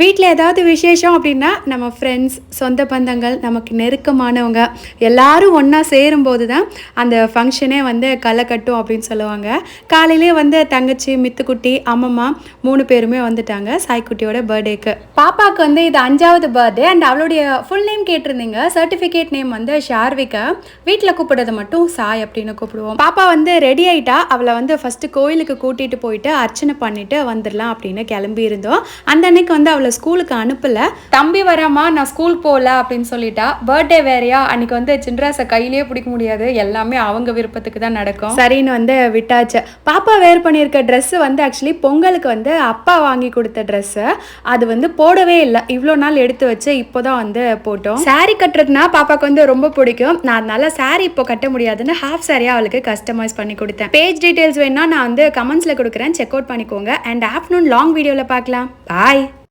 வீட்டில் ஏதாவது விசேஷம் அப்படின்னா நம்ம ஃப்ரெண்ட்ஸ், சொந்த பந்தங்கள், நமக்கு நெருக்கமானவங்க எல்லாரும் ஒன்றா சேரும்போது தான் அந்த ஃபங்க்ஷனே வந்து களை கட்டும் அப்படின்னு சொல்லுவாங்க. காலையிலே வந்து தங்கச்சி, மித்துக்குட்டி, அம்மம்மா 3 பேருமே வந்துட்டாங்க சாய்க்குட்டியோட பர்த்டேக்கு. பாப்பாவுக்கு வந்து இது 5வது பர்த்டே அண்ட் அவளுடைய ஃபுல் நேம் கேட்டிருந்தீங்க. சர்டிஃபிகேட் நேம் வந்து ஷார்விகா. வீட்டில் கூப்பிடுறது மட்டும் சாய் அப்படின்னு கூப்பிடுவோம். பாப்பா வந்து ரெடி ஆகிட்டா. அவளை வந்து ஃபஸ்ட்டு கோயிலுக்கு கூட்டிகிட்டு போயிட்டு அர்ச்சனை பண்ணிட்டு வந்துடலாம் அப்படின்னு கிளம்பி இருந்தோம். அந்த அன்னைக்கு வந்து அவளை ஸ்கூலுக்கு அனுப்பல. தம்பி வராமா, நான் ஸ்கூல் போகல அப்படின்னு சொல்லிட்டா. பர்த்டே வேறையா, அன்னைக்கு வந்து சின்ராசை கையிலேயே பிடிக்க முடியாது, எல்லாமே அவங்க விருப்பத்துக்கு தான் நடக்கும். சரின்னு வந்து விட்டாச்சு. பாப்பா வேர் பண்ணியிருக்க ட்ரெஸ்ஸு வந்து ஆக்சுவலி பொங்கலுக்கு வந்து அப்பா வாங்கி கொடுத்த ட்ரெஸ்ஸு. அது வந்து போடவே இல்லை, இவ்வளோ நாள் எடுத்து வச்சு இப்போதான் வந்து போட்டோம். சாரீ கட்டுறதுனா பாப்பாவுக்கு வந்து ரொம்ப பிடிக்கும். நான் அதனால சாரீ இப்போ கட்ட முடியாதுன்னு ஹாஃப் சாரியாக அவளுக்கு கஸ்டமைஸ் பண்ணி கொடுத்தேன். பேஜ் டீட்டெயில்ஸ் வேணா நான் வந்து கமெண்ட்ஸில் கொடுக்குறேன், செக் அவுட் பண்ணிக்கோங்க. அண்ட் ஆஃப்டர்நூன் லாங் வீடியோவில் பார்க்கலாம். பாய்.